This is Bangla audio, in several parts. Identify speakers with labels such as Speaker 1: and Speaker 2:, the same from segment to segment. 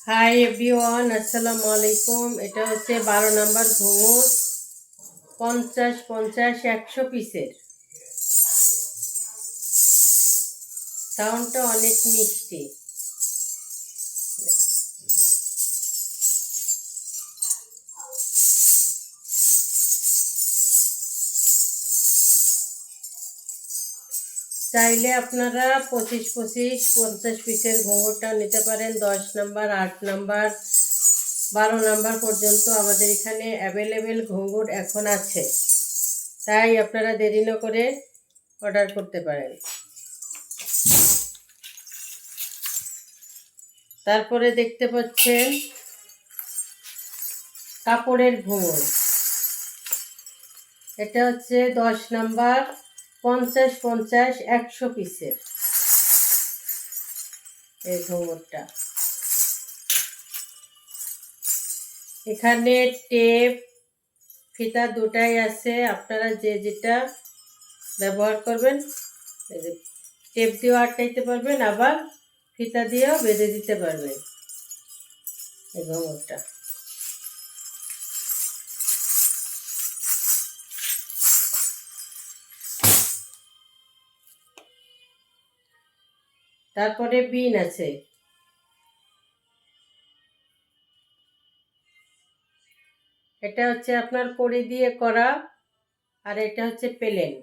Speaker 1: হাই এভরিওয়ান, আসসালামু আলাইকুম। এটা হচ্ছে 12 নম্বর ঘুঙুর, 50, 50, 100 পিসের। সাউন্ডটা অনেক মিষ্টি। চাইলে আপনারা 25, 25, 50 পিসের ঘুঙুরটা নিতে পারেন। 10 নম্বর, 8 নম্বর, 12 নম্বর পর্যন্ত আমাদের এখানে অ্যাভেলেবেল ঘুঙুর এখন আছে, তাই আপনারা দেরি না করে অর্ডার করতে পারেন। তারপরে দেখতে পাচ্ছেন কাপড়ের ঘুঙুর। এটা হচ্ছে 10 নম্বর, 50, 50, 100 পিসের এই ঘুঙুরটা। এখানে টেপ ফিতা দুটাই আছে, আপনারা যে যেটা ব্যবহার করবেন। টেপ দিয়েও আটকাইতে পারবেন, আবার ফিতা দিয়েও বেঁধে দিতে পারবেন এই ঘুঙুরটা। তারপরে বিন আছে। এটা হচ্ছে আপনার কড়ি দিয়ে করা, আর এটা হচ্ছে প্লেন।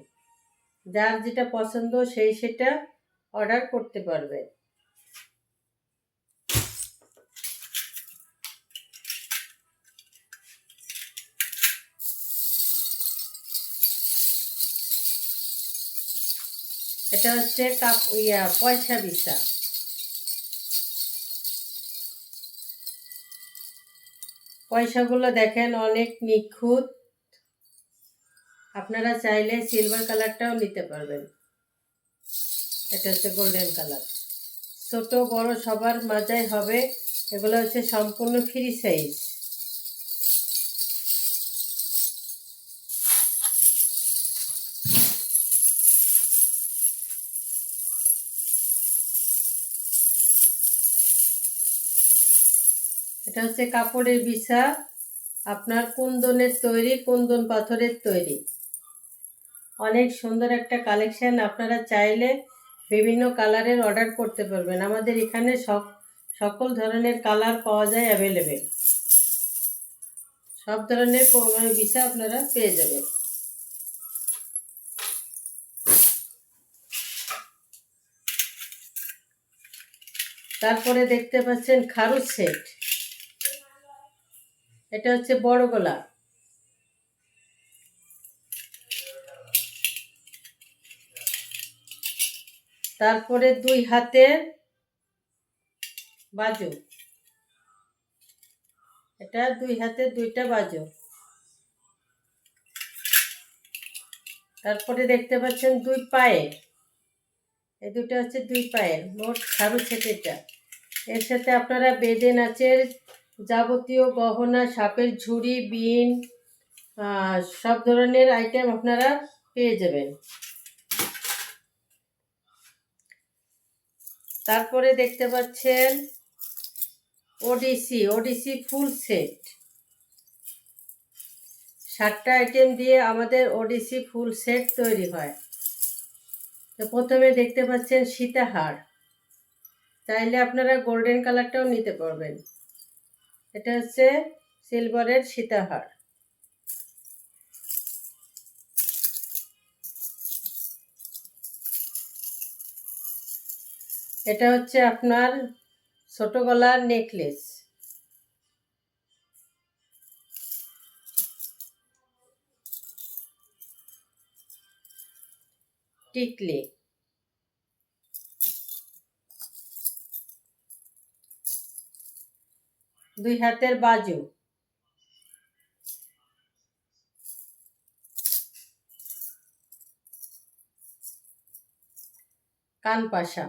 Speaker 1: যার যেটা পছন্দ সেই সেটা অর্ডার করতে পারবে। এটা হচ্ছে পয়সা বিছা। পয়সাগুলো দেখেন অনেক নিখুঁত। আপনারা চাইলে সিলভার কালারটাও নিতে পারবেন। এটা হচ্ছে গোল্ডেন কালার। ছোট বড় সবার মাঝাই হবে। এগুলো হচ্ছে সম্পূর্ণ ফ্রি সাইজ। এটা হচ্ছে কাপড়ের বিছা, আপনার কুন্দনের তৈরি, কুন্দন পাথরের তৈরি। অনেক সুন্দর একটা কালেকশন। আপনারা চাইলে বিভিন্ন কালারের অর্ডার করতে পারবেন। আমাদের এখানে সকল ধরনের কালার পাওয়া যায় অ্যাভেলেবেল। সব ধরনের বিছা আপনারা পেয়ে যাবেন। তারপরে দেখতে পাচ্ছেন খারুচ সেট। এটা হচ্ছে বড় গলা। তারপরে 2 হাতের বাজু। এটা 2 হাতের 2টা বাজু। তারপরে দেখতে পাচ্ছেন 2 পায়ের। এই দুটো হচ্ছে 2 পায়ের। মোট খারুচ সেট এটা। এর সাথে আপনারা বেদে নাচের যাবতীয় গহনা, সাপের ঝুড়ি, বিন, সব ধরনের আইটেম আপনারা পেয়ে যাবেন। তারপরে দেখতে পাচ্ছেন ওডিসি ফুল সেট। 7টা আইটেম দিয়ে আমাদের ওডিসি ফুল সেট তৈরি হয়। তো প্রথমে দেখতে পাচ্ছেন সীতাহার। চাইলে আপনারা গোল্ডেন কালারটাও নিতে পারবেন। এটা হচ্ছে সিলভারের সীতাহার। এটা হচ্ছে আপনার ছোট গলার নেকলেস। টিকলি। দুই হাতের বাজু। কানপাশা।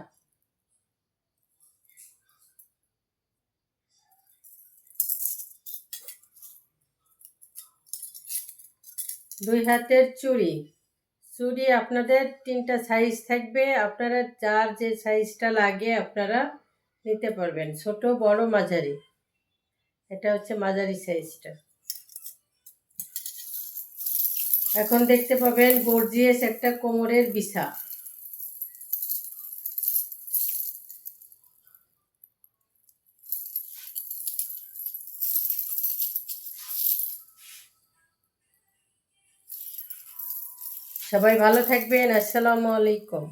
Speaker 1: দুই হাতের চুড়ি। চুড়ি আপনাদের 3টা সাইজ থাকবে। আপনারা যার যে সাইজটা লাগে আপনারা নিতে পারবেন, ছোট বড় মাঝারি। এটা হচ্ছে মাঝারি সাইজটা। এখন দেখতে পাবেন গর্জিয়াস একটা কোমরের বিছা। সবাই ভালো থাকবেন। আসসালামু আলাইকুম।